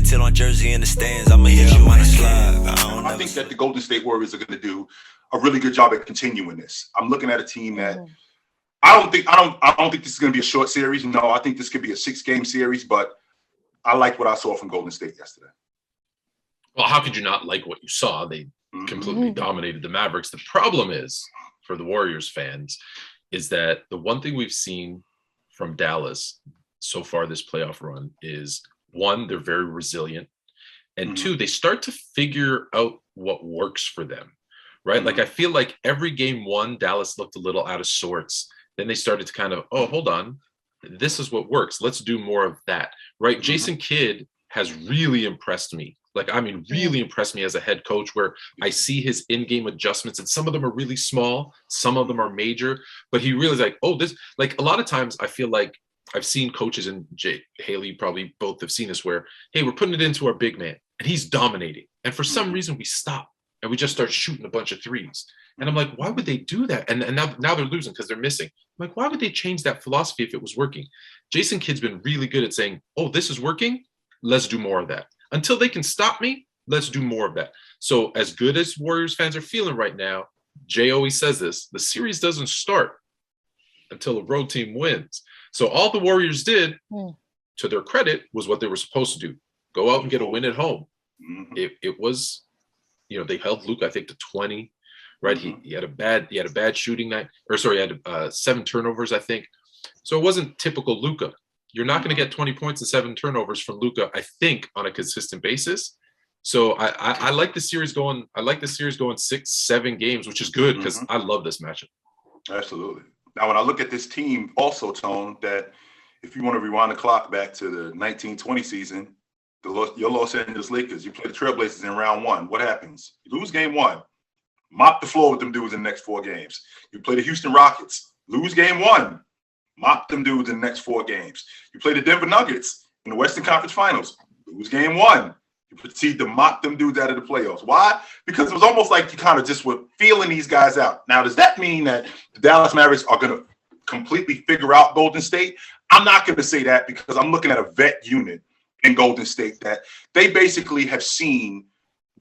Untitled on Jersey in the stands, I'ma hit you on the slide. I think that the Golden State Warriors are going to do a really good job at continuing this. I'm looking at a team that I don't think this is going to be a short series. No, I think this could be a 6-game series, but I like what I saw from Golden State yesterday. Well, how could you not like what you saw? They completely dominated the Mavericks. The problem is, for the Warriors fans, is that the one thing we've seen from Dallas so far this playoff run is, one, they're very resilient, and two, they start to figure out what works for them, right? Like, I feel like every game one, Dallas looked a little out of sorts. Then they started to kind of, oh, hold on, this is what works. Let's do more of that, right? Jason Kidd has really impressed me. Like, I mean, really impressed me as a head coach, where I see his in-game adjustments, and some of them are really small, some of them are major, but he really is like, oh, this, like, a lot of times I feel like I've seen coaches, and Jay Haley probably both have seen this, where, hey, we're putting it into our big man and he's dominating. And for some reason we stop and we just start shooting a bunch of threes. And I'm like, why would they do that? And now they're losing because they're missing. I'm like, why would they change that philosophy if it was working? Jason Kidd's been really good at saying, oh, this is working. Let's do more of that. Until they can stop me, let's do more of that. So as good as Warriors fans are feeling right now, Jay always says this, the series doesn't start until a road team wins. So all the Warriors did, to their credit, was what they were supposed to do. Go out and get a win at home. It was, they held Luke, I think, to 20, right? He had a bad shooting night, he had 7 turnovers, I think. So it wasn't typical Luka. You're not going to get 20 points and 7 turnovers from Luka, I think, on a consistent basis. So I like the series going. I like the series going 6-7 games, which is good because I love this matchup. Absolutely. Now, when I look at this team, also, Tone, that if you want to rewind the clock back to the 1920 season, your Los Angeles Lakers, you play the Trailblazers in round 1. What happens? You lose game 1, mop the floor with them dudes in the next 4 games. You play the Houston Rockets, lose game 1, mop them dudes in the next 4 games. You play the Denver Nuggets in the Western Conference Finals, lose game 1. You proceed to mop them dudes out of the playoffs. Why? Because it was almost like you kind of just were feeling these guys out. Now, does that mean that the Dallas Mavericks are going to completely figure out Golden State? I'm not going to say that, because I'm looking at a vet unit in Golden State that they basically have seen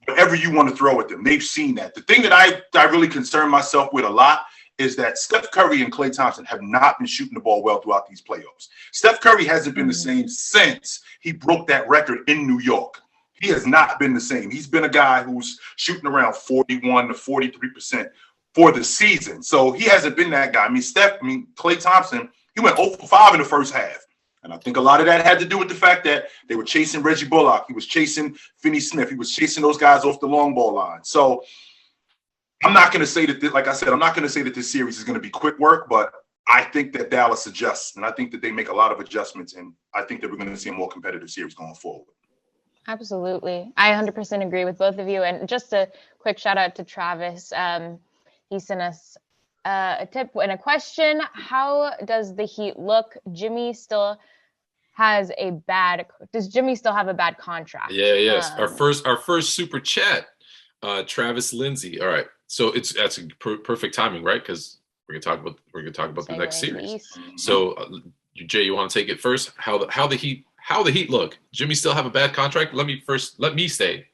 whatever you want to throw at them. They've seen that. The thing that I really concern myself with a lot is that Steph Curry and Klay Thompson have not been shooting the ball well throughout these playoffs. Steph Curry hasn't been the same since he broke that record in New York. He has not been the same. He's been a guy who's shooting around 41 to 43% for the season. So he hasn't been that guy. Klay Thompson, he went 0 for 5 in the first half. And I think a lot of that had to do with the fact that they were chasing Reggie Bullock. He was chasing Finney Smith. He was chasing those guys off the long ball line. So I'm not going to say that, like I said, I'm not going to say that this series is going to be quick work, but I think that Dallas adjusts, and I think that they make a lot of adjustments, and I think that we're going to see a more competitive series going forward. Absolutely. I 100% agree with both of you. And just a quick shout out to Travis. He sent us a tip and a question. How does the Heat look? Does Jimmy still have a bad contract? Yes. Our first super chat, Travis Lindsay. All right. So that's perfect timing, right? Because we're gonna talk about the next series. So Jay, you want to take it first? How the Heat look? Jimmy still have a bad contract? Let me say,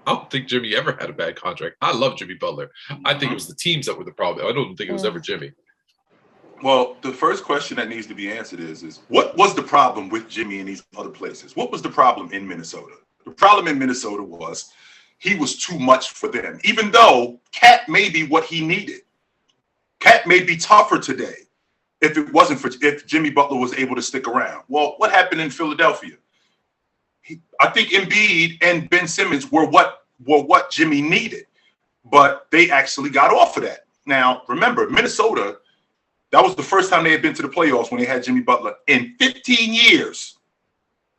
I don't think Jimmy ever had a bad contract. I love Jimmy Butler. I think it was the teams that were the problem. I don't think it was ever Jimmy. Well, the first question that needs to be answered is what was the problem with Jimmy in these other places? What was the problem in Minnesota? The problem in Minnesota was he was too much for them. Even though Cat may be what he needed. Cat may be tougher today if Jimmy Butler was able to stick around. Well, what happened in Philadelphia? I think Embiid and Ben Simmons were what Jimmy needed, but they actually got off of that. Now, remember, Minnesota, that was the first time they had been to the playoffs when they had Jimmy Butler in 15 years.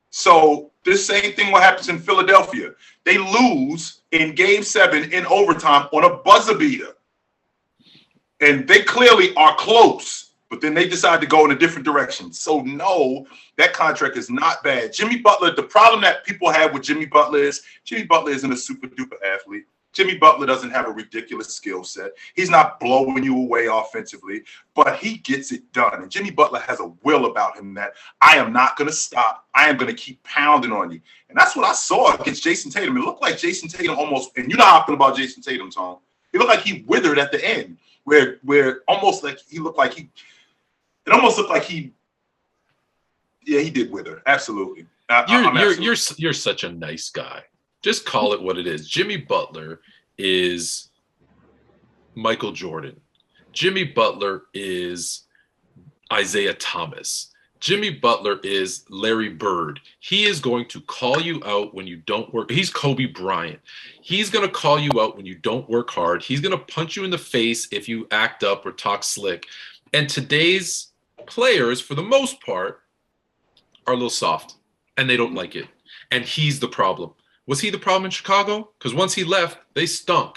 So this same thing what happens in Philadelphia. They lose in Game 7 in overtime on a buzzer beater. And they clearly are close, but then they decide to go in a different direction. So no, that contract is not bad. Jimmy Butler, the problem that people have with Jimmy Butler isn't a super duper athlete. Jimmy Butler doesn't have a ridiculous skill set. He's not blowing you away offensively, but he gets it done. And Jimmy Butler has a will about him that I am not going to stop. I am going to keep pounding on you. And that's what I saw against Jason Tatum. It looked like Jason Tatum almost, and you know how I feel about Jason Tatum, Tom. He looked like he withered at the end, where almost like he looked like it almost looked like he did wither. Absolutely. You're such a nice guy. Just call it what it is. Jimmy Butler is Michael Jordan. Jimmy Butler is Isaiah Thomas. Jimmy Butler is Larry Bird. He is going to call you out when you don't work. He's Kobe Bryant. He's going to call you out when you don't work hard. He's going to punch you in the face if you act up or talk slick. And today's players, for the most part, are a little soft, and they don't like it. And he's the problem. Was he the problem in Chicago? Because once he left, they stunk.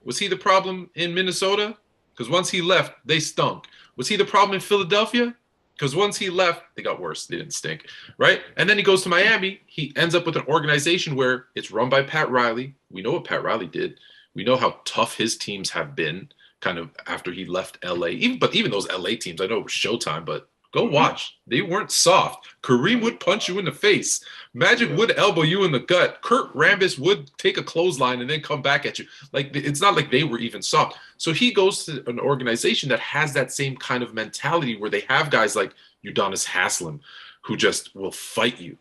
Was he the problem in Minnesota? Because once he left, they stunk. Was he the problem in Philadelphia? Because once he left, they got worse. They didn't stink, right? And then he goes to Miami. He ends up with an organization where it's run by Pat Riley. We know what Pat Riley did. We know how tough his teams have been kind of after he left LA. Even those LA teams, I know it was Showtime, but go watch. They weren't soft. Kareem would punch you in the face. Magic would elbow you in the gut. Kurt Rambis would take a clothesline and then come back at you. Like, it's not like they were even soft. So he goes to an organization that has that same kind of mentality where they have guys like Udonis Haslem who just will fight you.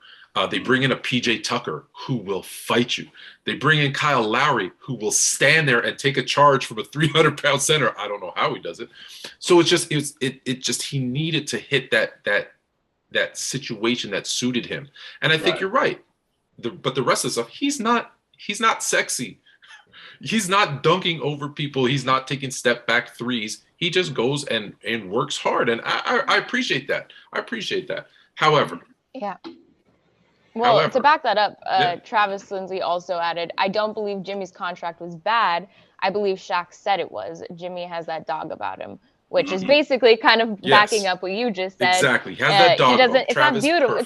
They bring in a PJ Tucker who will fight you. They bring in Kyle Lowry who will stand there and take a charge from a 300-pound center. I don't know how he does it. So it's just he needed to hit that situation that suited him. And I think you're right. But the rest of the stuff, he's not sexy. He's not dunking over people. He's not taking step back threes. He just goes and works hard. And I appreciate that. However. Yeah. Well, to back that up, Travis Lindsay also added, I don't believe Jimmy's contract was bad. I believe Shaq said it was. Jimmy has that dog about him, which is basically kind of backing up what you just said. Exactly. He has that dog about him. It's not beautiful.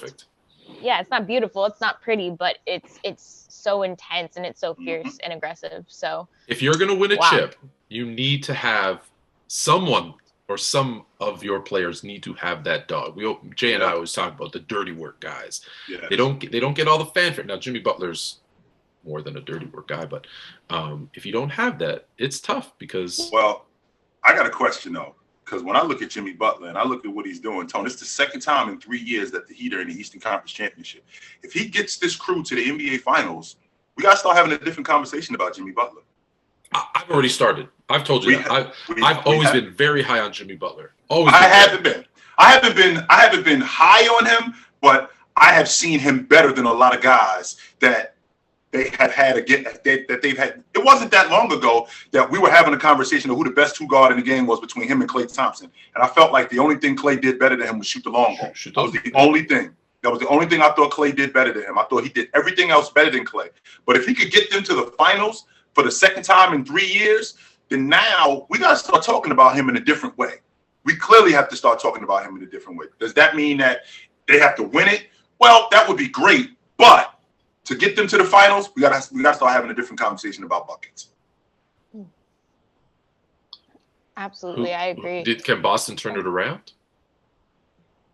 It's not beautiful. It's not pretty, but it's so intense and it's so fierce and aggressive. So if you're going to win a chip, you need to have someone or some of your players need to have that dog. Jay and I always talk about the dirty work guys. Yes. They don't get all the fanfare. Now Jimmy Butler's more than a dirty work guy, but if you don't have that, it's tough because. Well, I got a question though, because when I look at Jimmy Butler and I look at what he's doing, Tony, it's the second time in 3 years that the Heat are in the Eastern Conference Championship. If he gets this crew to the NBA Finals, we got to start having a different conversation about Jimmy Butler. I've already started. I've told you that. I've always been very high on Jimmy Butler. Always. I haven't been high on him, but I have seen him better than a lot of guys that they have had that they've had. It wasn't that long ago that we were having a conversation of who the best two guard in the game was between him and Klay Thompson, and I felt like the only thing Klay did better than him was shoot the long ball. That was the only thing. That was the only thing I thought Klay did better than him. I thought he did everything else better than Klay. But if he could get them to the finals for the second time in 3 years, then now we got to start talking about him in a different way. We clearly have to start talking about him in a different way. Does that mean that they have to win it? Well, that would be great. But to get them to the finals, we got to start having a different conversation about buckets. Absolutely, I agree. Can Boston turn it around?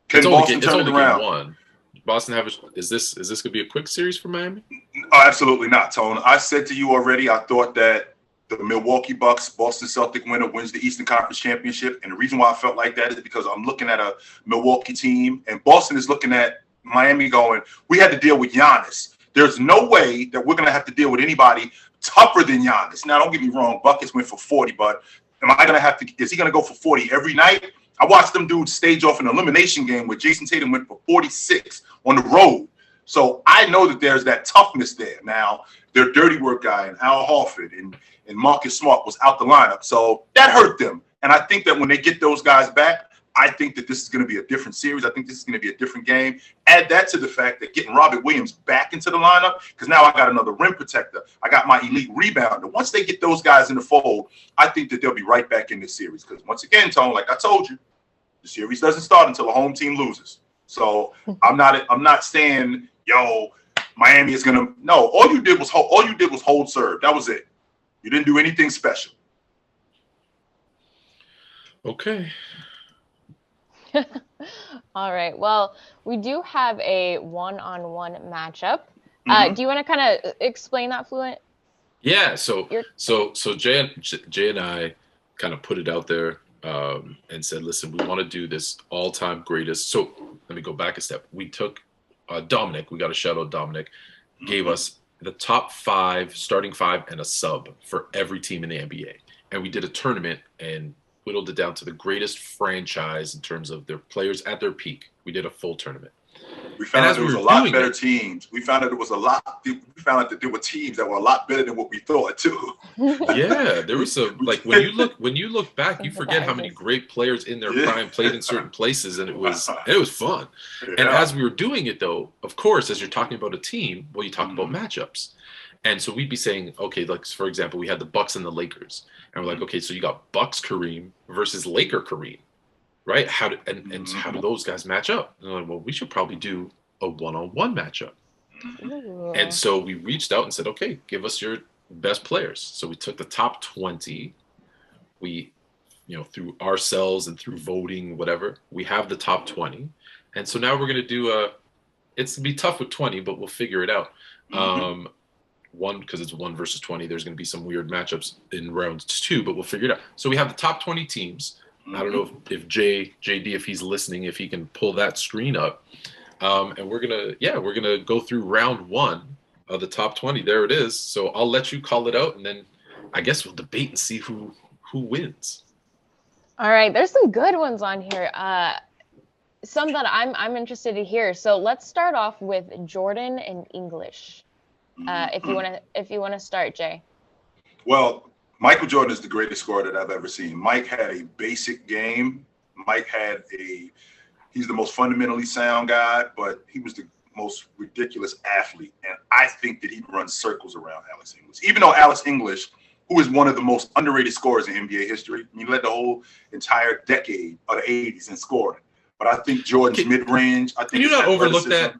Can Boston turn it around? One. Boston is this going to be a quick series for Miami? Absolutely not, Tone. I said to you already, I thought that the Milwaukee Bucks, Boston Celtic winner, wins the Eastern Conference Championship. And the reason why I felt like that is because I'm looking at a Milwaukee team, and Boston is looking at Miami going, we had to deal with Giannis. There's no way that we're going to have to deal with anybody tougher than Giannis. Now, don't get me wrong, Buckets went for 40, but is he going to go for 40 every night? I watched them dudes stage off an elimination game where Jason Tatum went for 46 on the road. So I know that there's that toughness there. Now, their dirty work guy and Al Horford and Marcus Smart was out the lineup. So that hurt them. And I think that when they get those guys back, I think that this is going to be a different series. I think this is going to be a different game. Add that to the fact that getting Robert Williams back into the lineup, because now I got another rim protector. I got my elite rebounder. Once they get those guys in the fold, I think that they'll be right back in this series. Because once again, Tone, like I told you, the series doesn't start until a home team loses. So I'm not saying, Miami is gonna. No, all you did was hold serve. That was it. You didn't do anything special. Okay. All right. Well, we do have a one-on-one matchup. Do you want to kind of explain that, Fluent? Yeah. So Jay and I kind of put it out there and said, listen, we want to do this all-time greatest. So let me go back a step. We took Dominic. We got a shout out. Dominic gave us the top 5, starting 5, and a sub for every team in the NBA. And we did a tournament and whittled it down to the greatest franchise in terms of their players at their peak. We did a full tournament. We found out there was a lot better teams. We found out that there were teams that were a lot better than what we thought too. Yeah, there was some, like, when you look back, you forget how many great players in their prime played in certain places, and it was fun. Yeah. And as we were doing it, though, of course, as you're talking about a team, well, you talk about matchups. And so we'd be saying, okay, like, for example, we had the Bucks and the Lakers, and we're like, okay, so you got Bucks Kareem versus Laker Kareem, right? How do those guys match up? And I'm like, well, we should probably do a one-on-one matchup. Ooh. And so we reached out and said, okay, give us your best players. So we took the top 20. We, through ourselves and through voting, whatever, we have the top 20. And so now we're going to do it's going to be tough with 20, but we'll figure it out. One, because it's 1 versus 20, there's going to be some weird matchups in round 2, but we'll figure it out. So we have the top 20 teams. I don't know if JD, if he's listening, if he can pull that screen up. And we're gonna go through round 1 of the top 20. There it is. So I'll let you call it out, and then I guess we'll debate and see who wins. All right, there's some good ones on here. Some that I'm interested to hear. So let's start off with Jordan and English. If you wanna start, Jay. Well, Michael Jordan is the greatest scorer that I've ever seen. Mike had a basic game. He's the most fundamentally sound guy, but he was the most ridiculous athlete. And I think that he'd run circles around Alex English. Even though Alex English, who is one of the most underrated scorers in NBA history, he led the whole entire decade of the 80s in scoring. But I think Jordan's mid-range. Can you not overlook that?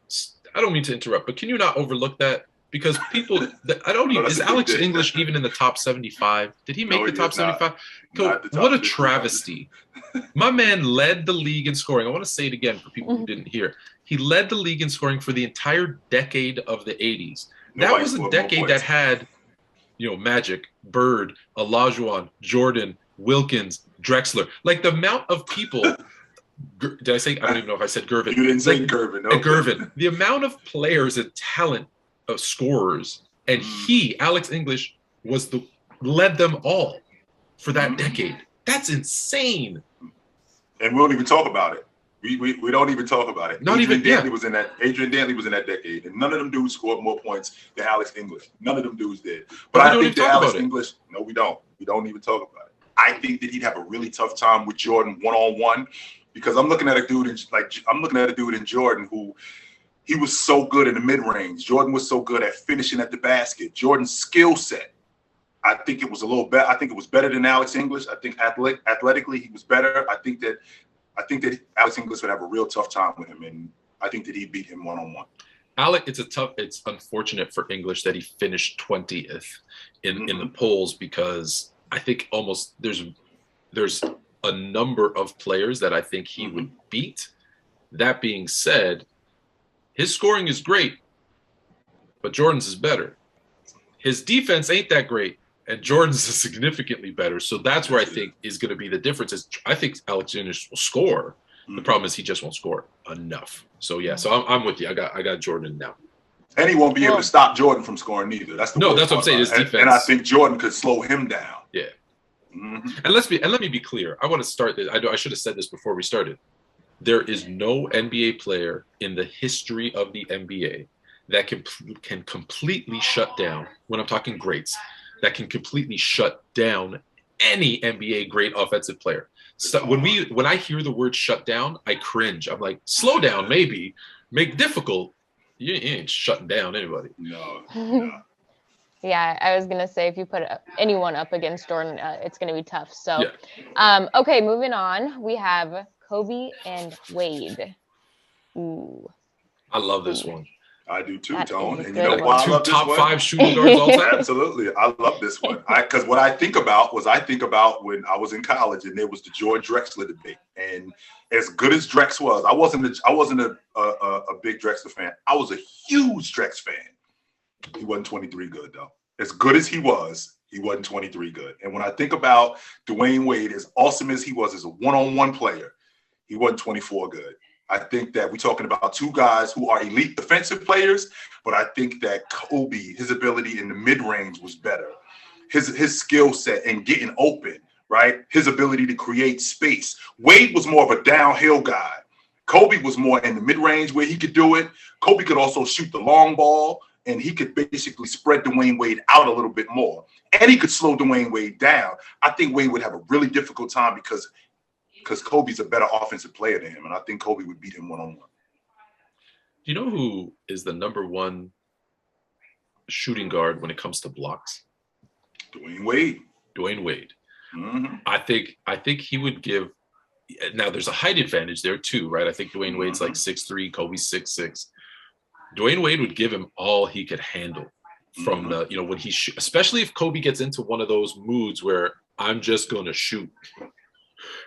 I don't mean to interrupt, but can you not overlook that? Because people, is Alex English even in the top 75? Did he make the top 75? What a travesty. My man led the league in scoring. I want to say it again for people who didn't hear. He led the league in scoring for the entire decade of the 80s. That was a decade that had, Magic, Bird, Olajuwon, Jordan, Wilkins, Drexler. Like the amount of people. Did I say? I don't even know if I said Gervin. You didn't say Gervin. No. Gervin. The amount of players and talent of scorers, and Alex English, led them all for that decade. That's insane. And we don't even talk about it. We don't even talk about it. Adrian Dantley was in that decade, and none of them dudes scored more points than Alex English. None of them dudes did. But I think that Alex English, no, we don't. We don't even talk about it. I think that he'd have a really tough time with Jordan one-on-one, because I'm looking at a dude in Jordan who. He was so good in the mid-range. Jordan was so good at finishing at the basket. Jordan's skill set, I think it was a little better. I think it was better than Alex English. I think athletically he was better. I think that Alex English would have a real tough time with him, and I think that he'd beat him one-on-one. It's unfortunate for English that he finished 20th in the polls, because I think almost there's a number of players that I think he would beat. That being said, his scoring is great, but Jordan's is better. His defense ain't that great, and Jordan's is significantly better. So that's where I think is going to be the difference. I think Alex English will score. The problem is he just won't score enough. So yeah, so I'm with you. I got Jordan now. And he won't be able to stop Jordan from scoring neither. That's what I'm saying. His defense, and I think Jordan could slow him down. Yeah. And let me be clear. I want to start this. I should have said this before we started. There is no NBA player in the history of the NBA that can completely shut down, when I'm talking greats, that can completely shut down any NBA great offensive player. So when I hear the word shut down, I cringe. I'm like, slow down, maybe. Make difficult. You ain't shutting down anybody. No. Yeah, I was going to say, if you put anyone up against Jordan, it's going to be tough. So, yeah. Okay, moving on. We have Kobe and Wade. Ooh. I love this one. I do too, That Tone. is a And you good know one. why I Two love this top one? 5 shooting guards all time. Absolutely. I love this one. Because what I think about when I was in college and there was the George Drexler debate. And as good as Drex was, I wasn't a big Drexler fan. I was a huge Drex fan. He wasn't 23 good, though. As good as he wasn't 23 good. And when I think about Dwyane Wade, as awesome as he was as a one-on-one player, he wasn't 24 good. I think that we're talking about two guys who are elite defensive players, but I think that Kobe, his ability in the mid-range was better. His skill set and getting open, right? His ability to create space. Wade was more of a downhill guy. Kobe was more in the mid-range where he could do it. Kobe could also shoot the long ball, and he could basically spread Dwyane Wade out a little bit more. And he could slow Dwyane Wade down. I think Wade would have a really difficult time because Kobe's a better offensive player than him, and I think Kobe would beat him one-on-one. Do you know who is the number 1 shooting guard when it comes to blocks? Dwyane Wade. Dwyane Wade. Mm-hmm. I think he would give. Now there's a height advantage there too, right? I think Dwyane Wade's like 6'3", Kobe's 6'6". Dwyane Wade would give him all he could handle from the, when he especially if Kobe gets into one of those moods where I'm just going to shoot.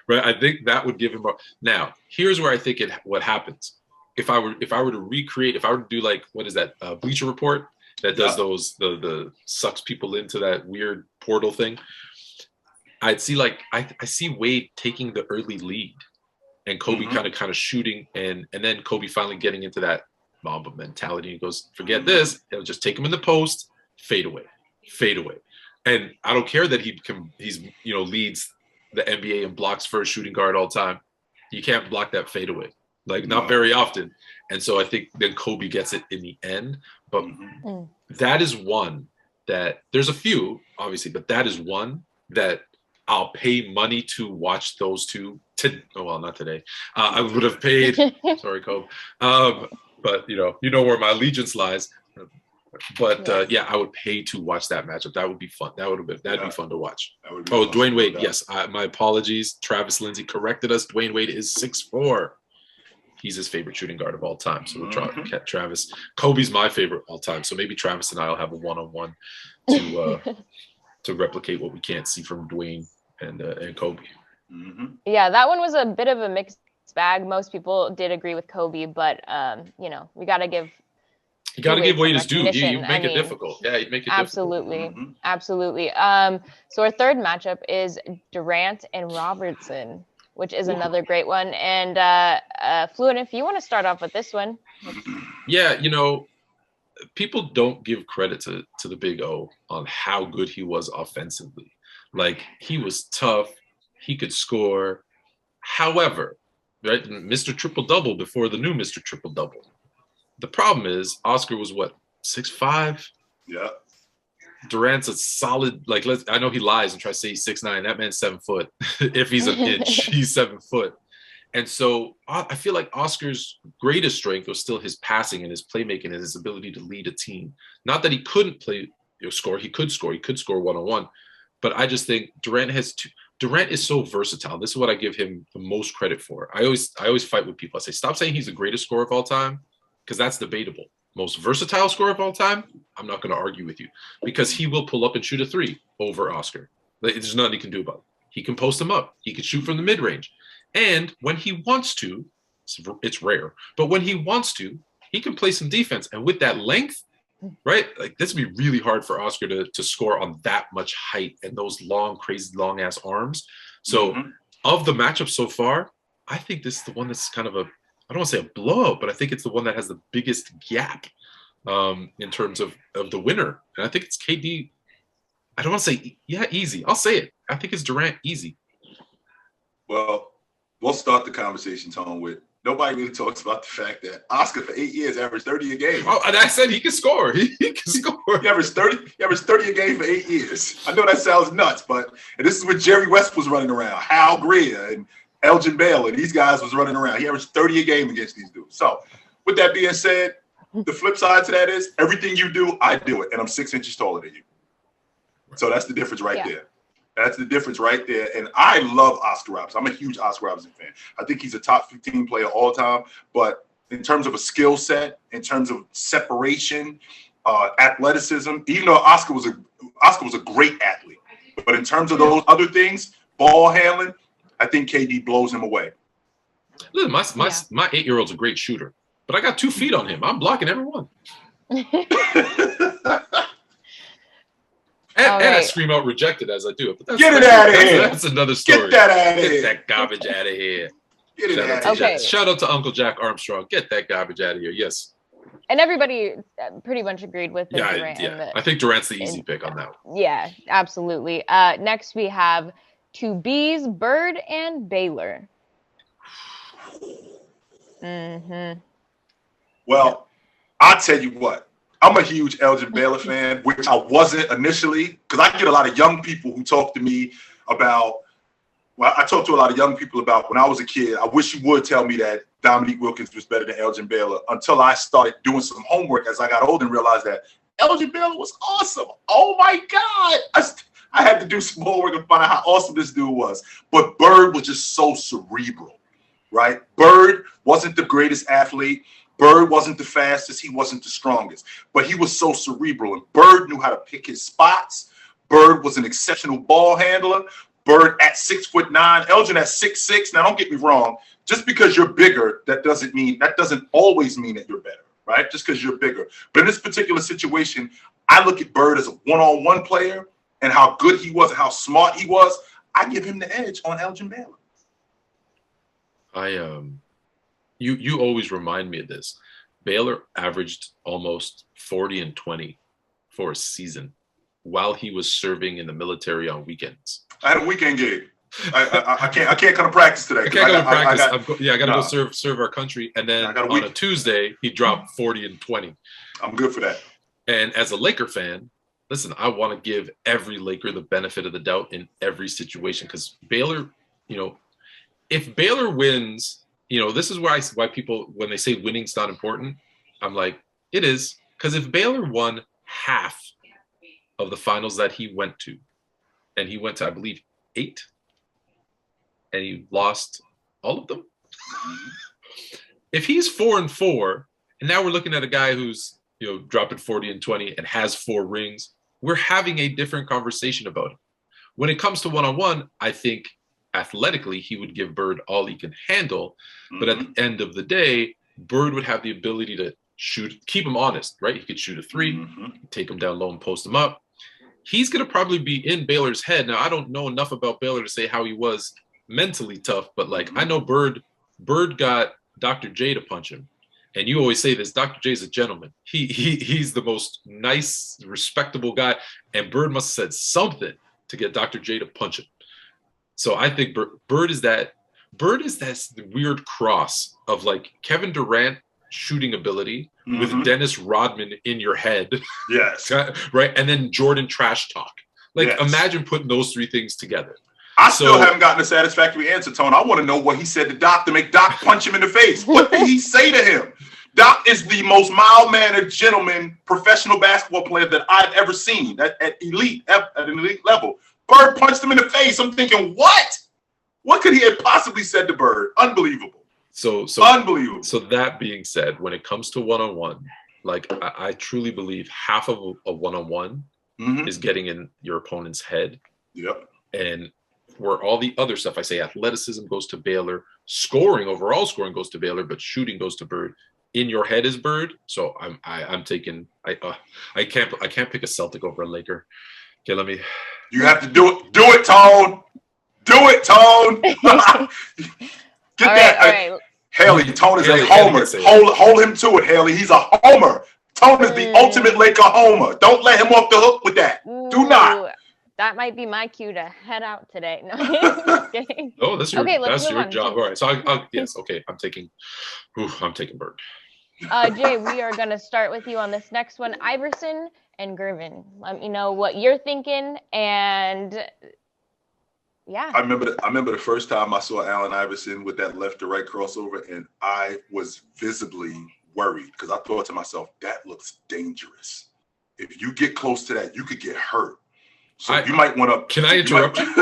Right, I think that would give him. Now, here's where I think what happens. If I were to do like what is that Bleacher Report that does those the sucks people into that weird portal thing. I'd see I see Wade taking the early lead, and Kobe kind of shooting, and then Kobe finally getting into that Mamba mentality. He goes, forget this. He'll just take him in the post, fade away, and I don't care that he's leads the NBA in blocks for a shooting guard all time. You can't block that fadeaway, not very often. And so I think then Kobe gets it in the end. But that is one that there's a few, obviously, but that is one that I'll pay money to watch those two. Not today. I would have paid. Sorry, Kobe. But you know where my allegiance lies. But I would pay to watch that matchup. That would be fun. That'd be fun to watch. Dwyane Wade. Yes, my apologies. Travis Lindsay corrected us. Dwyane Wade is 6'4". He's his favorite shooting guard of all time. So we'll try Travis. Kobe's my favorite all time. So maybe Travis and I'll have a one-on-one to replicate what we can't see from Dwyane and Kobe. Yeah, that one was a bit of a mixed bag. Most people did agree with Kobe, but we got to give. You got to give Wade his due. You make it difficult. Yeah, you make it absolutely. difficult. Absolutely. So our third matchup is Durant and Robertson, which is another great one. And Fluent, if you want to start off with this one. Yeah, people don't give credit to the Big O on how good he was offensively. He was tough. He could score. However, right, Mr. Triple-Double before the new Mr. Triple-Double. The problem is Oscar was 6'5"? Yeah. Durant's a solid, I know he lies and tries to say he's 6'9". That man's 7 foot. If he's an inch, he's 7 foot. And so I feel like Oscar's greatest strength was still his passing and his playmaking and his ability to lead a team. Not that he couldn't score. He could score. He could score one-on-one. But I just think Durant is so versatile. This is what I give him the most credit for. I always fight with people. I say, stop saying he's the greatest scorer of all time, because that's debatable. Most versatile scorer of all time, I'm not going to argue with you, because he will pull up and shoot a 3 over Oscar. There's nothing he can do about it. He can post him up. He can shoot from the mid-range. And when he wants to, it's rare, but when he wants to, he can play some defense. And with that length, right, this would be really hard for Oscar to score on that much height and those long, crazy, long-ass arms. So of the matchup so far, I think this is the one that's kind of I don't want to say a blowout, but I think it's the one that has the biggest gap in terms of the winner. And I think it's KD. I don't want to say, easy. I'll say it. I think it's Durant easy. Well, we'll start the conversation, Tone, with nobody really talks about the fact that Oscar for 8 years averaged 30 a game. Oh, and I said he can score. He can score. He averaged 30 a game for 8 years. I know that sounds nuts, and this is when Jerry West was running around, Hal Greer and Elgin Baylor, and these guys was running around. He averaged 30 a game against these dudes. So with that being said, the flip side to that is everything you do, I do it, and I'm 6 inches taller than you. So that's the difference right there. That's the difference right there. And I love Oscar Robertson. I'm a huge Oscar Robertson fan. I think he's a top 15 player all time. But in terms of a skill set, in terms of separation, athleticism. Even though Oscar was a great athlete, but in terms of those other things, ball handling, I think KD blows him away. Listen, my 8-year-old's a great shooter, but I got 2 feet on him. I'm blocking every one. And I scream out rejected as I do it. But that's, Get it out of here. That's another story. Get that out of here. Get that garbage out of here. Get it out of here. Shout out to Uncle Jack Armstrong. Get that garbage out of here. Yes. And everybody pretty much agreed with the Durant. Durant. I think Durant's the easy pick on that one. Yeah, absolutely. Next we have 2Bs, Bird and Baylor. Well, I'll tell you what. I'm a huge Elgin Baylor fan, which I wasn't initially, because I get a lot of young people who talk to me about, well, I talk to a lot of young people about when I was a kid, I wish you would tell me that Dominique Wilkins was better than Elgin Baylor, until I started doing some homework as I got older and realized that Elgin Baylor was awesome. Oh my God. I had to do some homework and find out how awesome this dude was. But Bird was just so cerebral, right? Bird wasn't the greatest athlete. Bird wasn't the fastest. He wasn't the strongest. But he was so cerebral. And Bird knew how to pick his spots. Bird was an exceptional ball handler. Bird at 6'9", Elgin at 6'6". Now, don't get me wrong. Just because you're bigger, that doesn't always mean that you're better, right? Just because you're bigger. But in this particular situation, I look at Bird as a one-on-one player and how good he was and how smart he was. I give him the edge on Elgin Baylor. You always remind me of this. Baylor averaged almost 40 and 20 for a season while he was serving in the military on weekends. I had a weekend gig. I can't come to practice today. I can't go to practice. I got to go serve our country. And then on a Tuesday, he dropped 40 and 20. I'm good for that. And as a Laker fan, listen, I want to give every Laker the benefit of the doubt in every situation, because Baylor, if Baylor wins, this is why people, when they say winning's not important, I'm like, it is. Because if Baylor won half of the finals that he went to, and he went to, I believe, 8, and he lost all of them. If he's 4-4, and now we're looking at a guy who's, dropping 40 and 20 and has 4 rings, we're having a different conversation about him. When it comes to one-on-one, I think athletically, he would give Bird all he can handle. But at the end of the day, Bird would have the ability to shoot, keep him honest, right? He could shoot a 3, take him down low and post him up. He's going to probably be in Baylor's head. Now, I don't know enough about Baylor to say how he was mentally tough, but I know Bird got Dr. J to punch him. And you always say this, Dr. J's a gentleman. He's the most nice, respectable guy. And Bird must have said something to get Dr. J to punch him. So I think Bird is that weird cross of Kevin Durant shooting ability with Dennis Rodman in your head. Yes. Right. And then Jordan trash talk. Imagine putting those 3 things together. I still haven't gotten a satisfactory answer, Tone. I want to know what he said to Doc to make Doc punch him in the face. What did he say to him? Doc is the most mild-mannered gentleman professional basketball player that I've ever seen at an elite level. Bird punched him in the face. I'm thinking, what? What could he have possibly said to Bird? Unbelievable. So unbelievable. So that being said, when it comes to one-on-one, I truly believe half of a one-on-one is getting in your opponent's head. Yep. And where all the other stuff, I say athleticism goes to Baylor, overall scoring goes to Baylor, but shooting goes to Bird. In your head is Bird. So I'm taking. I can't pick a Celtic over a Laker. Okay, let me. You have to do it. Do it, Tone. Do it, Tone. Get all that. Right. Haley, Tone is a homer. Hold him to it, Haley. He's a homer. Tone is the ultimate Laker homer. Don't let him off the hook with that. Do not. That might be my cue to head out today. No, just kidding. Oh, that's your job. All right. So yes. Okay. I'm taking Bird. Jay, we are going to start with you on this next one. Iverson and Gervin. Let me know what you're thinking. And yeah. I remember the first time I saw Allen Iverson with that left to right crossover, and I was visibly worried because I thought to myself, that looks dangerous. If you get close to that, you could get hurt. So you might want to. Can I interrupt you?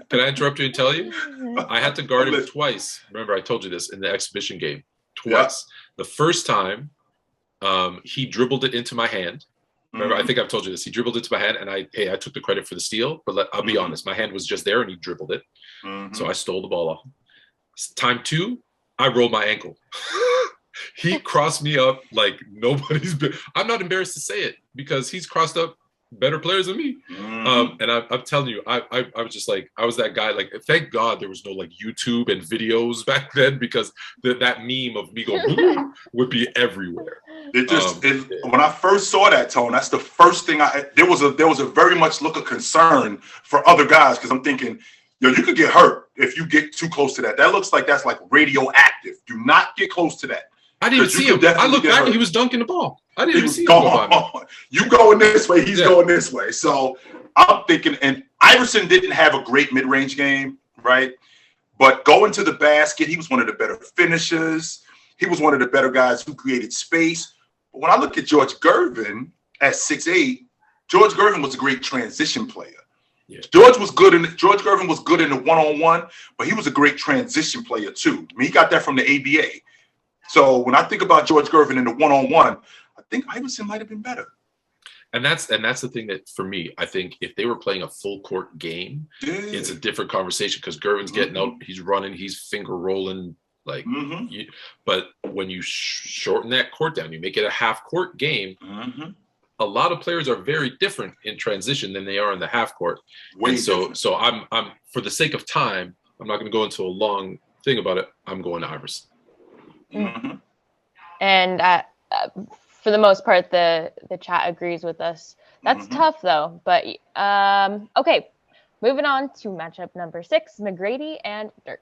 Can I interrupt you and tell you? I had to guard him twice. Remember, I told you this in the exhibition game. twice. The first time, he dribbled it into my hand. Remember, I think I've told you this. He dribbled it to my hand, and I took the credit for the steal. But I'll be honest, my hand was just there, and he dribbled it. So I stole the ball off him. Time 2, I rolled my ankle. He crossed me up like nobody's been. I'm not embarrassed to say it because he's crossed up better players than me. And I'm telling you, I was just like, I was that guy. Like, thank God there was no like YouTube and videos back then, because that meme of me going would be everywhere. When I first saw that, Tone, that's the first thing there was a very much look of concern for other guys, because I'm thinking, yo, you could get hurt if you get too close to that. That looks like that's like radioactive. Do not get close to that. I didn't see him. I looked back and he was dunking the ball. I didn't even see him go by me. You going this way, he's going this way. So I'm thinking, and Iverson didn't have a great mid-range game, right? But going to the basket, he was one of the better finishers. He was one of the better guys who created space. But when I look at George Gervin at 6'8", George Gervin was a great transition player. Yeah. George Gervin was good in the one-on-one, but he was a great transition player too. I mean, he got that from the ABA. So when I think about George Gervin in the one-on-one, I think Iverson might have been better. And that's the thing that, for me, I think if they were playing a full court game, it's a different conversation, because Gervin's getting out, he's running, he's finger rolling, like. But when you shorten that court down, you make it a half court game. A lot of players are very different in transition than they are in the half court. So I'm for the sake of time, I'm not going to go into a long thing about it. I'm going to Iverson. And for the most part, the chat agrees with us. That's tough, though. But okay, moving on to matchup number 6, McGrady and Dirk.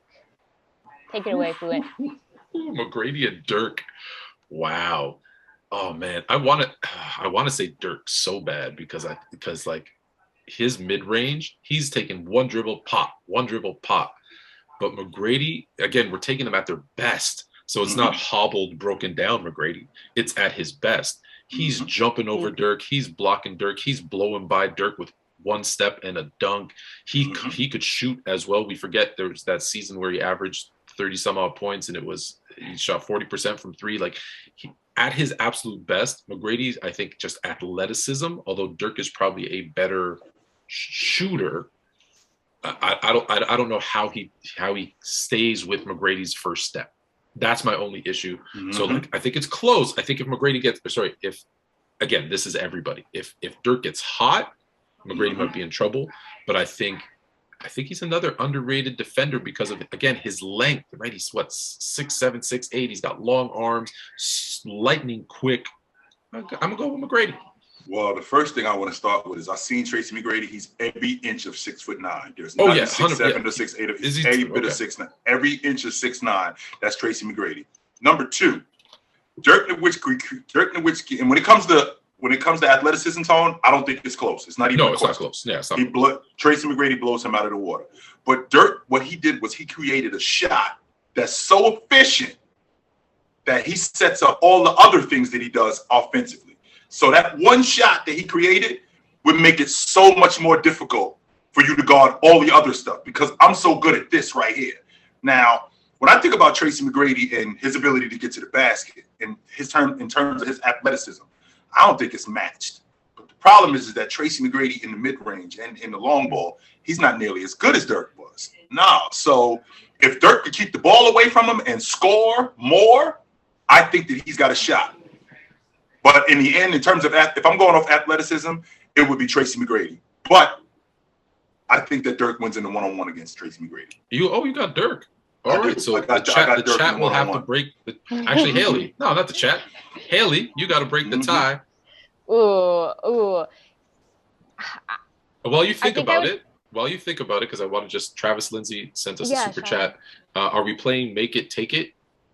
Take it away, Fluent. McGrady and Dirk. Wow. Oh man, I want to say Dirk so bad because like his mid range, he's taking one dribble pop. But McGrady, again, we're taking them at their best. So it's not hobbled, broken down McGrady. It's at his best. He's jumping over Dirk. He's blocking Dirk. He's blowing by Dirk with one step and a dunk. He could shoot as well. We forget there was that season where he averaged 30 some odd points, and he shot 40% from 3. Like, at his absolute best, McGrady's, I think, just athleticism, although Dirk is probably a better shooter. I don't know how he stays with McGrady's first step. That's my only issue. So like, I think it's close. I think if McGrady again, this is everybody. If Dirk gets hot, McGrady might be in trouble. But I think he's another underrated defender because of, again, his length, right? He's 6'7", 6'8". He's got long arms, lightning quick. I'm gonna go with McGrady. Well, the first thing I want to start with is I've seen Tracy McGrady. He's every inch of 6'9". There's not 6'7" to 6'8". He's every bit of 6'9". Every inch of 6'9". That's Tracy McGrady. Number 2, Dirk Nowitzki. And when it comes to athleticism, Tone, I don't think it's close. It's not even. No, it's not close. Yeah, it's not. Tracy McGrady blows him out of the water. But Dirk, what he did was he created a shot that's so efficient that he sets up all the other things that he does offensively. So that one shot that he created would make it so much more difficult for you to guard all the other stuff, because I'm so good at this right here. Now, when I think about Tracy McGrady and his ability to get to the basket and in terms of his athleticism, I don't think it's matched. But the problem is that Tracy McGrady in the mid-range and in the long ball, he's not nearly as good as Dirk was. No. So if Dirk could keep the ball away from him and score more, I think that he's got a shot. But in the end, in terms of if I'm going off athleticism, it would be Tracy McGrady. But I think that Dirk wins in the one-on-one against Tracy McGrady. You got Dirk. All right, so the chat will have to break actually, Haley. No, not the chat. Haley, you got to break the tie. Ooh. While you think about it, because I want to just, Travis Lindsay sent us a super chat. Are we playing Make It, Take It?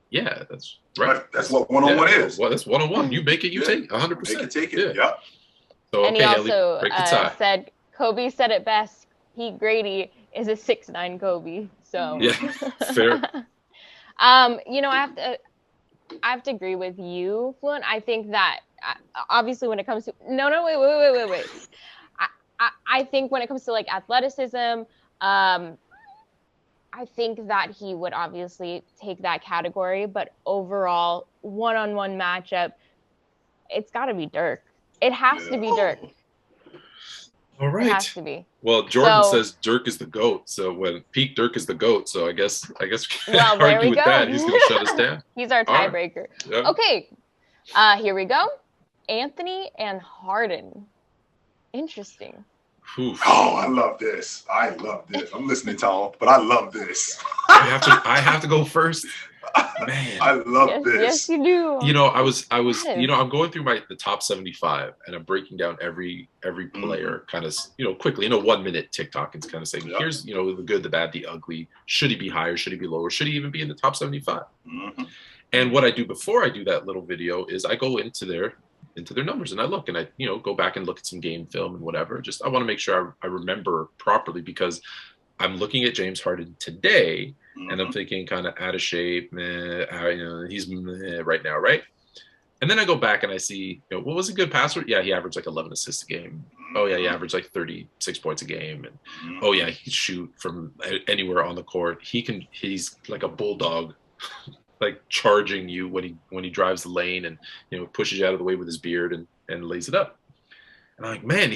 Yeah, that's right. That's what one-on-one is. Well, that's one-on-one. You make it, you take 100%. Make it, take it. Yeah. So, and he also Haley, break the tie. Said, Kobe said it best. Grady is a 6'9" Kobe. So yeah, fair. I have to agree with you, Fluent. I think that obviously when it comes to wait. I think when it comes to like athleticism, I think that he would obviously take that category, but overall, one-on-one matchup, it's got to be Dirk. It has to be Dirk. All It has right. to be. Well, Jordan So- says Dirk is the GOAT. So when peak Dirk is the GOAT, so I guess we can't Well, there argue we with go. that. He's going to shut us down. He's our All right. tiebreaker. Yeah. Okay, here we go. Anthony and Harden. Interesting. Oof. Oh, I love this. I'm listening, Tom, but I love this. I have to go first. Man. I love Yes, this. yes, you do. You know, I was, Yes. you know, I'm going through the top 75 and I'm breaking down every player kind of, you know, quickly in a 1 minute TikTok and kind of saying, here's, you know, the good, the bad, the ugly. Should he be higher? Should he be lower? Should he even be in the top 75? Mm-hmm. And what I do before I do that little video is I go into their numbers and I look and I, you know, go back and look at some game film and whatever. Just, I want to make sure I remember properly because I'm looking at James Harden today and I'm thinking kind of out of shape, you know, he's right now, right? And then I go back and I see, you know, what was a good passer? Yeah, he averaged like 11 assists a game. Oh yeah, he averaged like 36 points a game. And oh yeah, he can shoot from anywhere on the court. He's like a bulldog, like charging you when he drives the lane and, you know, pushes you out of the way with his beard and lays it up. And I'm like, man,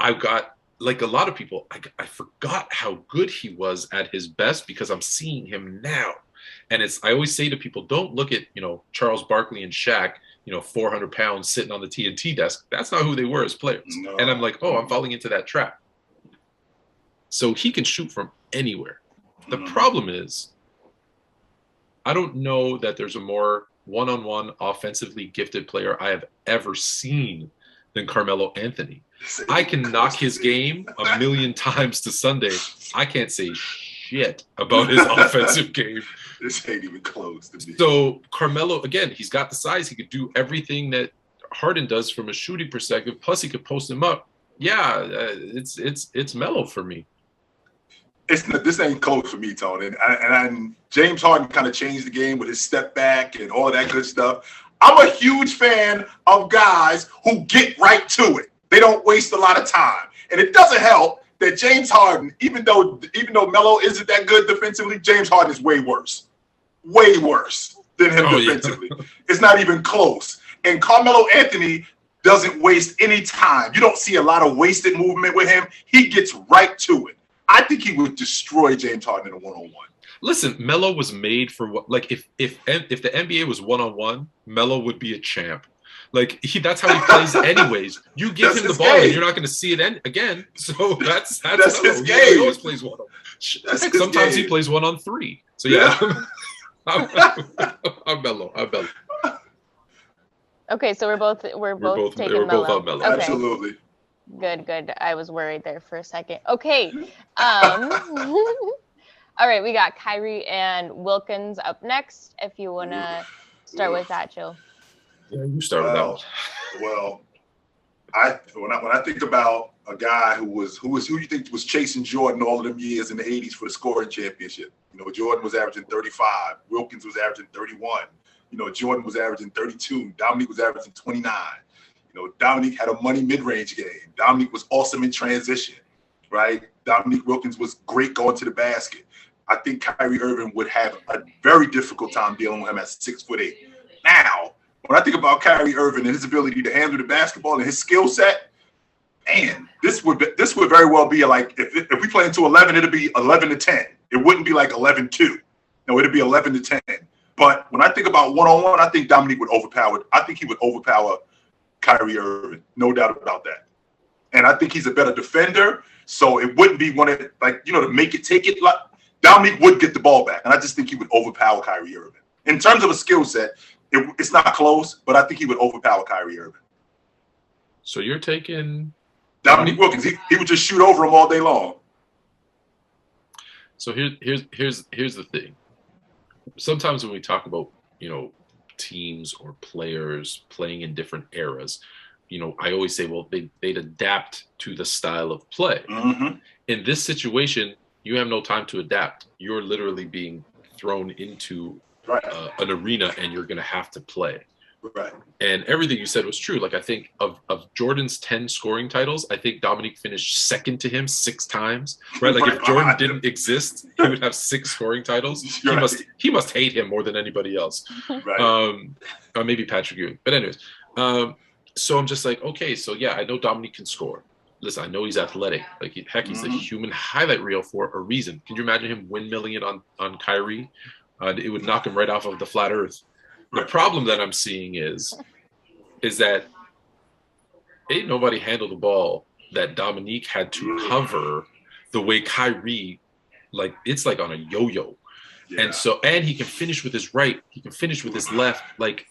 I've got, like a lot of people, I forgot how good he was at his best because I'm seeing him now. And I always say to people, don't look at, you know, Charles Barkley and Shaq, you know, 400 pounds sitting on the TNT desk. That's not who they were as players. No. And I'm like, oh, I'm falling into that trap. So he can shoot from anywhere. The problem is, I don't know that there's a more one-on-one offensively gifted player I have ever seen than Carmelo Anthony. I can knock his game a million times to Sunday. I can't say shit about his offensive game. This ain't even close to me. So Carmelo, again, he's got the size. He could do everything that Harden does from a shooting perspective. Plus, he could post him up. Yeah, it's Melo for me. This ain't close for me, Tony. And James Harden kind of changed the game with his step back and all of that good stuff. I'm a huge fan of guys who get right to it. They don't waste a lot of time. And it doesn't help that James Harden, even though Melo isn't that good defensively, James Harden is way worse than him defensively. Yeah. It's not even close. And Carmelo Anthony doesn't waste any time. You don't see a lot of wasted movement with him. He gets right to it. I think he would destroy James Harden in a one-on-one. Listen, Melo was made for what? Like if the NBA was one-on-one, Melo would be a champ. Like that's how he plays anyways. You give him the ball and you're not going to see it again. So that's his game. He always plays one-on-one. Sometimes he plays 1-on-3. So yeah. I'm Melo. Okay, so we're both taking Melo. Both on Melo. Okay. Absolutely. Good. I was worried there for a second. Okay. All right, we got Kyrie and Wilkins up next. If you want to start with that, Joe. Yeah, you start with that one. Well, when I think about a guy who you think was chasing Jordan all of them years in the 80s for the scoring championship. You know, Jordan was averaging 35. Wilkins was averaging 31. You know, Jordan was averaging 32. Dominique was averaging 29. You know, Dominique had a money mid-range game. Dominique was awesome in transition, right? Dominique Wilkins was great going to the basket. I think Kyrie Irving would have a very difficult time dealing with him at 6'8". Now, when I think about Kyrie Irving and his ability to handle the basketball and his skill set, man, this would very well be like if we play into 11, it'd be 11-10. It wouldn't be like 11-2. No, it'd be 11-10. But when I think about one-on-one, I think Dominique would overpower. I think he would overpower Kyrie Irving, no doubt about that. And I think he's a better defender, so it wouldn't be one of to make it take it. Like Dominique would get the ball back, and I just think he would overpower Kyrie Irving. In terms of a skill set, it's not close, but I think he would overpower Kyrie Irving. So you're taking Dominique Wilkins. He would just shoot over him all day long. So here's the thing. Sometimes when we talk about, teams or players playing in different eras, I always say, well, they'd adapt to the style of play. Mm-hmm. In this situation, you have no time to adapt. You're literally being thrown into an arena and you're going to have to play. Right. And everything you said was true. Like, I think of Jordan's 10 scoring titles, I think Dominique finished second to him 6 times. Right? Like, if Jordan didn't exist, he would have 6 scoring titles. He must hate him more than anybody else. Right. Or maybe Patrick Ewing. But anyways, so I'm just like, okay, so yeah, I know Dominique can score. Listen, I know he's athletic. Like, he's a human highlight reel for a reason. Can you imagine him windmilling it on Kyrie? It would knock him right off of the flat earth. The problem that I'm seeing is that ain't nobody handled the ball that Dominique had to cover the way Kyrie, like, it's like on a yo-yo. Yeah. And he can finish with his right. He can finish with his left. Like,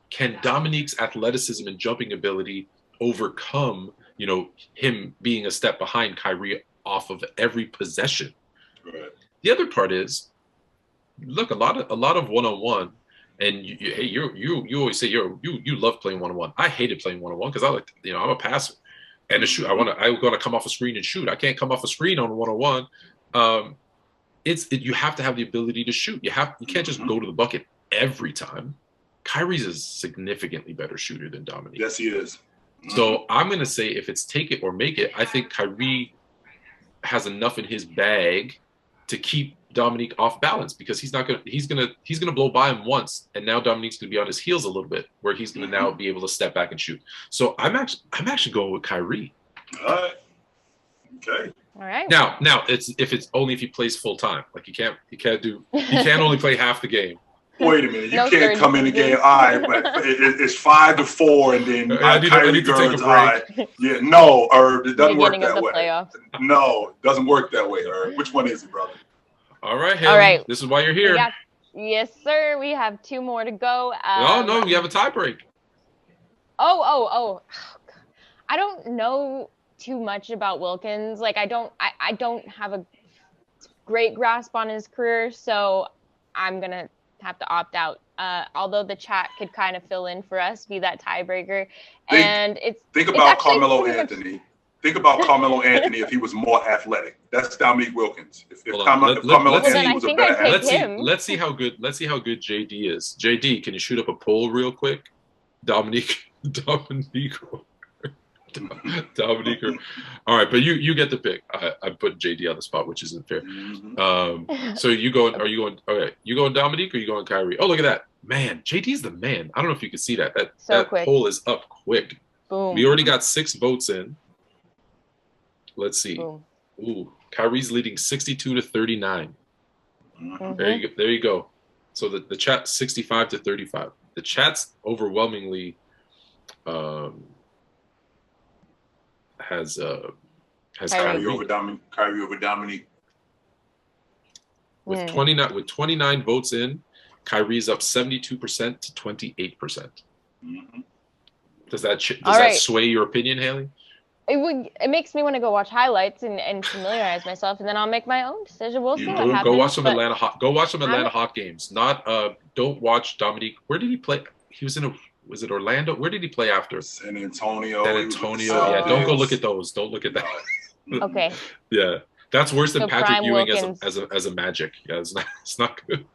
can Dominique's athleticism and jumping ability overcome, him being a step behind Kyrie off of every possession? Right. The other part is, look, a lot of one-on-one. And you always say you love playing one-on-one. I hated playing one-on-one because I like, I'm a passer and to shoot. I'm gonna come off a screen and shoot. I can't come off a screen on one-on-one. You have to have the ability to shoot. You can't just go to the bucket every time. Kyrie's a significantly better shooter than Dominique. Yes, he is. So I'm gonna say if it's take it or make it, I think Kyrie has enough in his bag to keep Dominique off balance, because he's gonna blow by him once, and now Dominique's gonna be on his heels a little bit, where he's gonna now be able to step back and shoot. So I'm actually going with Kyrie. All right. Okay. All right. Now it's only if he plays full time. Like, he can't only play half the game. Wait a minute, you can't come in the game. All right, but it's 5-4, and then I need to take a break. Yeah, no, Herb, it doesn't work that way. Playoffs. No, it doesn't work that way, Herb. Which one is it, brother? All right, Haley. All right. This is why you're here. Yes, sir. We have 2 more to go. No, you have a tie break. Oh. I don't know too much about Wilkins. Like, I don't have a great grasp on his career, so I'm gonna have to opt out. Although the chat could kind of fill in for us, be that tiebreaker. Think about Carmelo Anthony. Think about Carmelo Anthony if he was more athletic. That's Dominique Wilkins. If Carmelo Anthony was a better athlete. Let's see how good JD is. JD, can you shoot up a poll real quick? Dominique. All right, but you get the pick. I put JD on the spot, which isn't fair. So are you going Dominique or you going Kyrie? Oh, look at that. Man, JD's the man. I don't know if you can see that. That poll is up quick. Boom. We already got 6 votes in. Let's see. Boom. Ooh, Kyrie's leading 62-39. There you go. So the chat 65-35. The chat's overwhelmingly has Kyrie over Dominique. With 29 votes in, Kyrie's up 72% to 28%. Does that sway your opinion, Haley? It makes me want to go watch highlights and familiarize myself, and then I'll make my own decision. We'll see what happens. Go watch some Atlanta Hawk games. Don't watch Dominique. Where did he play? He was was it Orlando? Where did he play after? San Antonio. Yeah, don't go look at those. Don't look at that. Okay. Yeah, that's worse than Patrick Ewing as a Magic. Yeah, it's not good.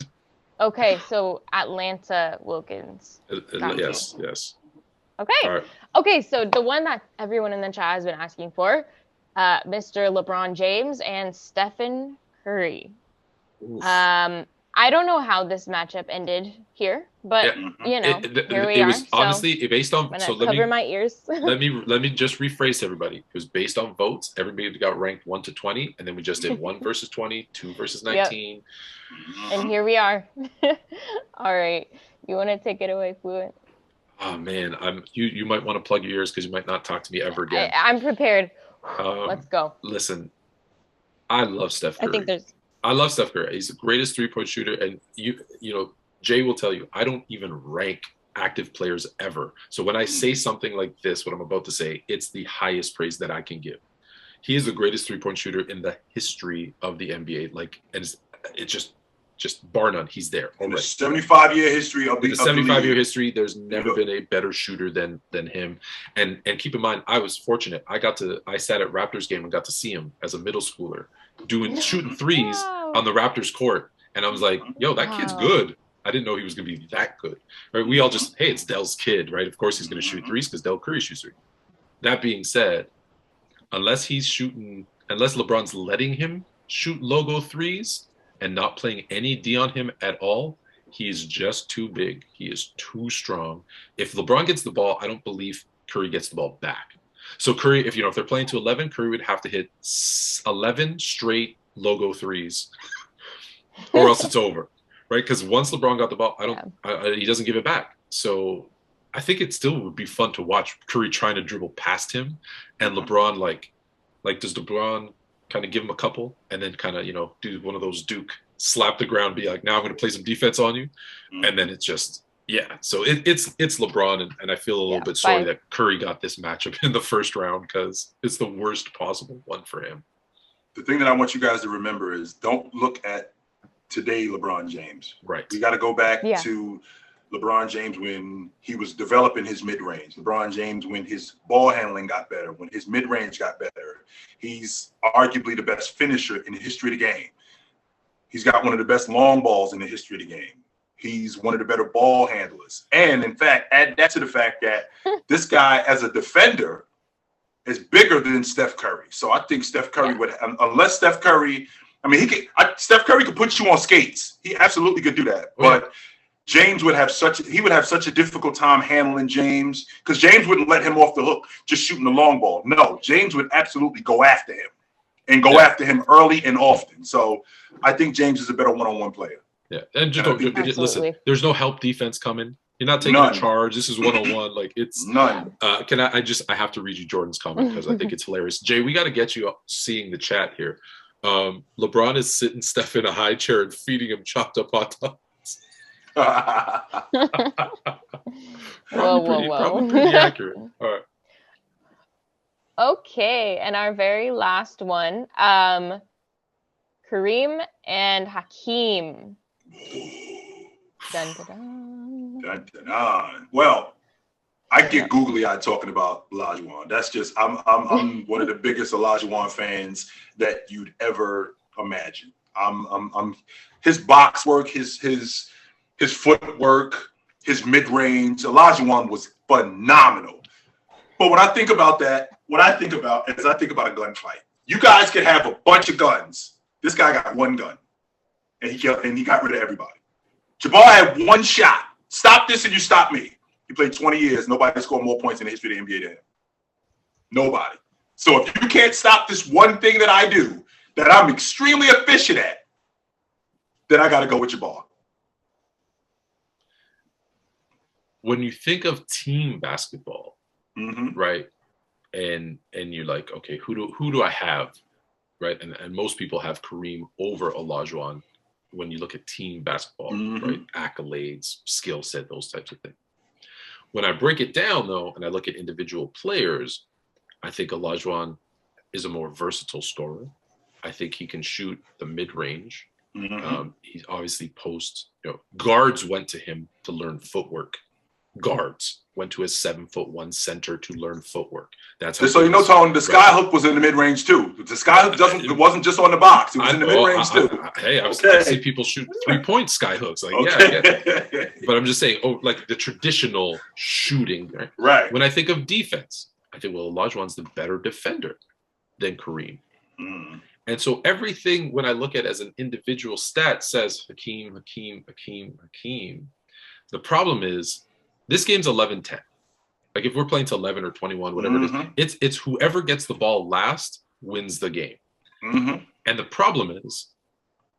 Okay, so Atlanta Wilkins. Yes. Okay. Right. Okay, so the one that everyone in the chat has been asking for, Mr. LeBron James and Stephen Curry. Oof. I don't know how this matchup ended here, but here we are. Honestly, based on cover my ears. let me just rephrase everybody. It was based on votes. Everybody got ranked 1 to 20, and then we just did 1 versus 20, 2 versus 19. Yep. And here we are. All right, you want to take it away, Fluent? Oh man, you might want to plug your ears because you might not talk to me ever again. I'm prepared. Let's go. Listen, I love Steph Curry. I love Steph Curry. He's the greatest 3-point shooter, and Jay will tell you I don't even rank active players ever. So when I say something like this, what I'm about to say, it's the highest praise that I can give. He is the greatest 3-point shooter in the history of the NBA. It's just bar none. He's there. In the 75-year history of the 75-year history, there's never been a better shooter than him. And keep in mind, I was fortunate. I sat at Raptors game and got to see him as a middle schooler shooting threes on the Raptors court. And I was like, yo, that kid's good. I didn't know he was going to be that good. Right? We all just, hey, it's Dell's kid, right? Of course he's going to shoot threes because Dell Curry shoots three. That being said, unless LeBron's letting him shoot logo threes and not playing any D on him at all, he's just too big. He is too strong. If LeBron gets the ball, I don't believe Curry gets the ball back. So Curry, if they're playing to 11, Curry would have to hit 11 straight logo threes, or else it's over, right? Because once LeBron got the ball, he doesn't give it back. So I think it still would be fun to watch Curry trying to dribble past him, and LeBron like does LeBron kind of give him a couple and then kind of do one of those Duke slap the ground, be like, now I'm going to play some defense on you, and then it's just. Yeah, so it's LeBron, and I feel a little bit sorry that Curry got this matchup in the first round because it's the worst possible one for him. The thing that I want you guys to remember is don't look at today LeBron James. Right. We got to go back to LeBron James when he was developing his mid-range. LeBron James when his ball handling got better, when his mid-range got better. He's arguably the best finisher in the history of the game. He's got one of the best long balls in the history of the game. He's one of the better ball handlers. And in fact, add that to the fact that this guy as a defender is bigger than Steph Curry. So I think Steph Curry would, unless Steph Curry, Steph Curry could put you on skates. He absolutely could do that. But James would have such a difficult time handling James because James wouldn't let him off the hook just shooting the long ball. No, James would absolutely go after him and go after him early and often. So I think James is a better one-on-one player. Yeah, and just listen. There's no help defense coming. You're not taking a charge. This is 1-on-1. Like it's none. I have to read you Jordan's comment because I think it's hilarious. Jay, we got to get you seeing the chat here. LeBron is sitting Steph in a high chair and feeding him chopped up hot dogs. Probably pretty accurate. All right. Okay, and our very last one, Kareem and Hakeem. Dun, dun, dun. Dun, dun, dun. Well, I get googly-eyed talking about Olajuwon. That's just I'm one of the biggest Olajuwon fans that you'd ever imagine. I'm his box work, his footwork, his mid-range. Olajuwon was phenomenal. But when I think about that, I think about a gunfight. You guys could have a bunch of guns. This guy got one gun. And he got rid of everybody. Jabbar had one shot. Stop this and you stop me. He played 20 years. Nobody scored more points in the history of the NBA than him. Nobody. So if you can't stop this one thing that I do, that I'm extremely efficient at, then I got to go with Jabbar. When you think of team basketball, right, and you're like, okay, who do I have, right? And most people have Kareem over Olajuwon. When you look at team basketball, right? Accolades, skill set, those types of things. When I break it down, though, and I look at individual players, I think Olajuwon is a more versatile scorer. I think he can shoot the mid-range. He's obviously guards went to him to learn footwork. Guards went to his 7'1" center to learn footwork. That's how. So Tone, the skyhook was in the mid range too. The skyhook it wasn't just on the box; it was in the mid range too. I see people shoot 3-point skyhooks. Like, but I'm just saying, like the traditional shooting. Right. When I think of defense, I think Olajuwon's the better defender than Kareem. And so everything when I look at as an individual stat says Hakeem. The problem is this game's 11-10. Like if we're playing to 11 or 21, whatever it is, it's whoever gets the ball last wins the game. And the problem is,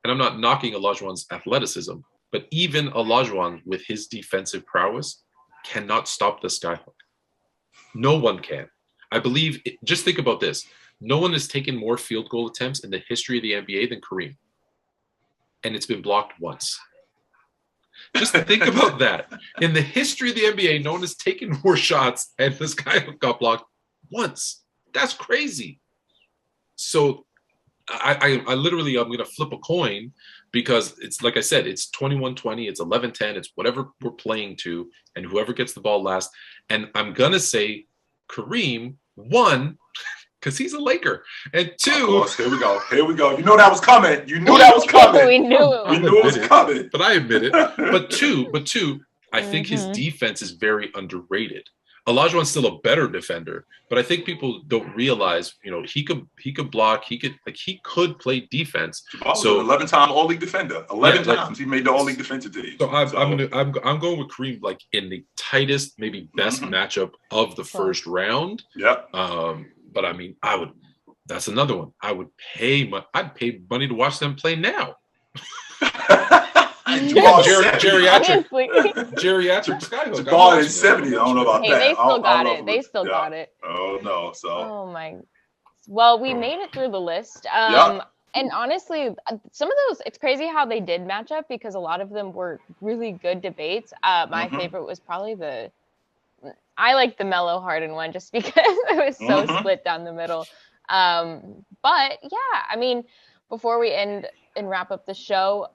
and I'm not knocking Olajuwon's athleticism, but even Olajuwon with his defensive prowess cannot stop the skyhook. No one can. I believe, just think about this. No one has taken more field goal attempts in the history of the NBA than Kareem. And it's been blocked once. Just think about that. In the history of the NBA, no one has taken more shots and this guy got blocked once. That's crazy. So I literally, I'm going to flip a coin because it's like I said, it's 21-20, it's 11-10, it's whatever we're playing to, and whoever gets the ball last. And I'm going to say Kareem, one, because he's a Laker. And Of two, course, here we go. Here we go. You know that was coming. You knew that was coming. We knew it. We knew it was coming. but I admit it. But two, I think his Mhm. defense is very underrated. Olajuwon's still a better defender, but I think people don't realize, he could block, he could play defense. So 11-time All-League defender. 11 Yeah, times he made the All-League defensive team. So I'm going with Kareem like in the tightest, maybe best matchup of the first round. Yep. But I mean, that's another one. I'd pay money to watch them play now. Geriatric Skyhook. Jabbar is 70. I don't know about that. They still got it. They still got it. Oh no. So. Oh my. Well, we made it through the list. And honestly, some of those, it's crazy how they did match up because a lot of them were really good debates. My favorite was probably I like the Melo Harden one just because it was so split down the middle. But yeah, I mean, before we end and wrap up the show,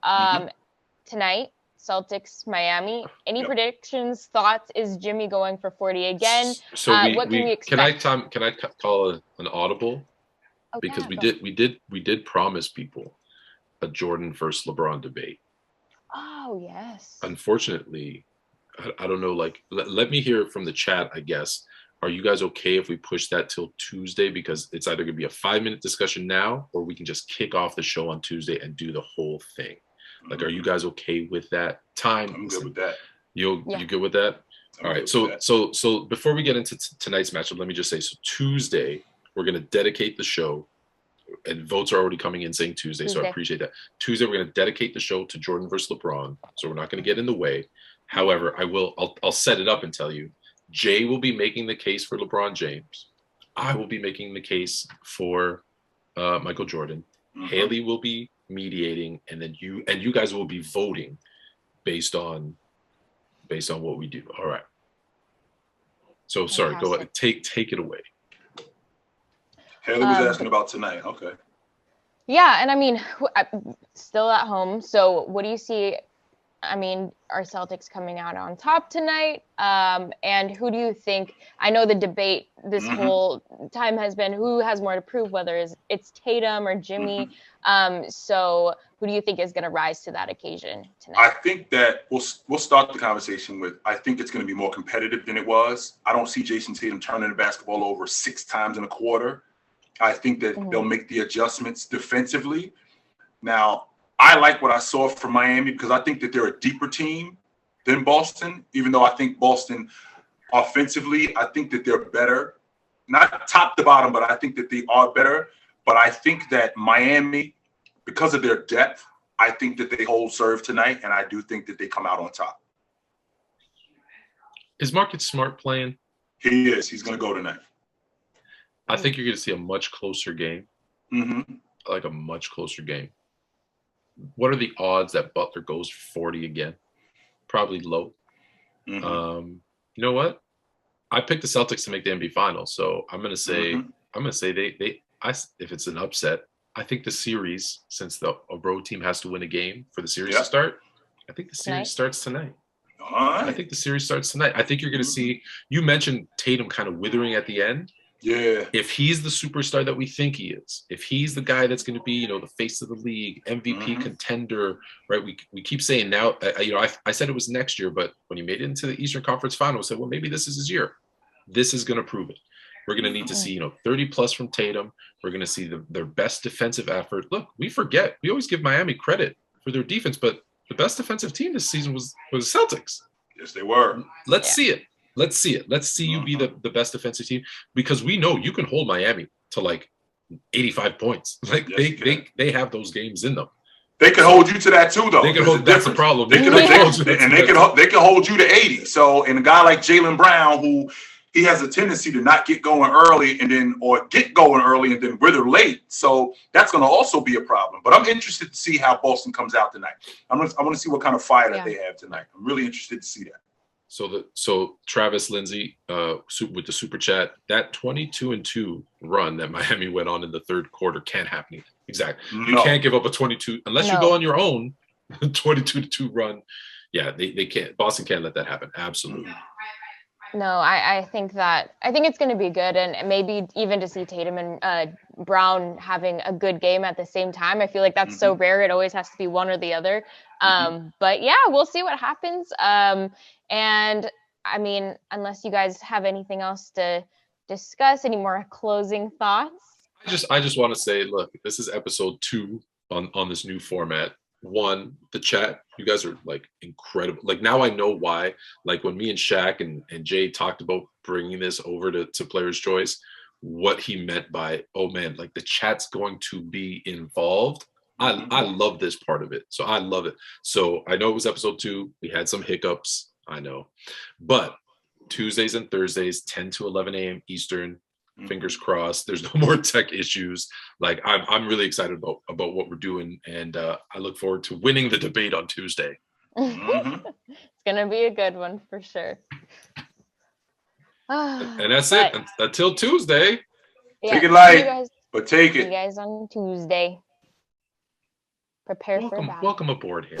tonight, Celtics, Miami. Any predictions, thoughts? Is Jimmy going for 40 again? So what can we expect? Can I call an audible? Oh, because we did promise people a Jordan versus LeBron debate. Oh yes. Unfortunately, I don't know. Like, let me hear from the chat. I guess. Are you guys okay if we push that till Tuesday? Because it's either going to be a 5-minute discussion now, or we can just kick off the show on Tuesday and do the whole thing. Like, are you guys okay with that time? I'm good with that. You good with that? All right. So before we get into tonight's matchup, let me just say, so Tuesday, we're going to dedicate the show, and votes are already coming in saying Tuesday, so I appreciate that. Tuesday, we're going to dedicate the show to Jordan versus LeBron, so we're not going to get in the way. However, I'll set it up and tell you, Jay will be making the case for LeBron James. I will be making the case for Michael Jordan. Haley will be mediating, and then you guys will be voting based on what we do. All right. So sorry, go ahead. Take it away. Haley was asking about tonight. Okay. Yeah, and I mean, still at home. So what do you see? I mean, are Celtics coming out on top tonight? And who do you think? I know the debate this whole time has been who has more to prove, whether it's Tatum or Jimmy. So who do you think is going to rise to that occasion tonight? I think that we'll start the conversation with, I think it's going to be more competitive than it was. I don't see Jason Tatum turning the basketball over 6 times in a quarter. I think that they'll make the adjustments defensively. Now, I like what I saw from Miami because I think that they're a deeper team than Boston, even though I think Boston offensively, I think that they're better. Not top to bottom, but I think that they are better. But I think that Miami, because of their depth, I think that they hold serve tonight, and I do think that they come out on top. Is Marcus Smart playing? He is. He's going to go tonight. I think you're going to see a much closer game. Like a much closer game. What are the odds that Butler goes 40 again? Probably low. You know what? I picked the Celtics to make the NBA Finals, so I'm going to say if it's an upset, I think the series, since a road team has to win a game for the series to start, I think the series starts tonight. I think the series starts tonight. I think you're going to see. You mentioned Tatum kind of withering at the end. Yeah. If he's the superstar that we think he is, if he's the guy that's going to be, the face of the league, MVP contender, right? We keep saying now, I said it was next year, but when he made it into the Eastern Conference Finals, I said, well, maybe this is his year. This is going to prove it. We're going to need to see, 30 plus from Tatum. We're going to see their best defensive effort. Look, we always give Miami credit for their defense, but the best defensive team this season was the Celtics. Yes, they were. Let's see it. Let's see it. Let's see you be the best defensive team, because we know you can hold Miami to like 85 points. Like they have those games in them. They can hold you to that too, though. They can hold. That's the problem. They can hold you to 80. So, and a guy like Jaylen Brown, who he has a tendency to not get going early and then wither late. So that's going to also be a problem. But I'm interested to see how Boston comes out tonight. I want to see what kind of fire that they have tonight. I'm really interested to see that. So Travis Lindsay with the super chat, that 22-2 run that Miami went on in the third quarter can't happen. Exactly. You can't give up a 22 unless you go on your own 22-2 run. Yeah, they can't. Boston can't let that happen. Absolutely. No, I think it's going to be good, and maybe even to see Tatum and Brown having a good game at the same time. I feel like that's so rare. It always has to be one or the other. But yeah, we'll see what happens. And I mean, unless you guys have anything else to discuss, any more closing thoughts? I just want to say, look, this is episode 2 on this new format. 1, the chat, you guys are like incredible. Like now I know why, like when me and Shaq and Jay talked about bringing this over to Player's Choice, what he meant by, oh man, like the chat's going to be involved. I love this part of it. So I love it. So I know it was episode 2. We had some hiccups, I know. But Tuesdays and Thursdays, 10 to 11 a.m. Eastern, fingers crossed there's no more tech issues. Like I'm really excited about what we're doing, and I look forward to winning the debate on Tuesday. It's gonna be a good one for sure. And that's it until Tuesday. Yeah, take it light, but take it. See you guys on Tuesday. Prepare for that. Welcome aboard here.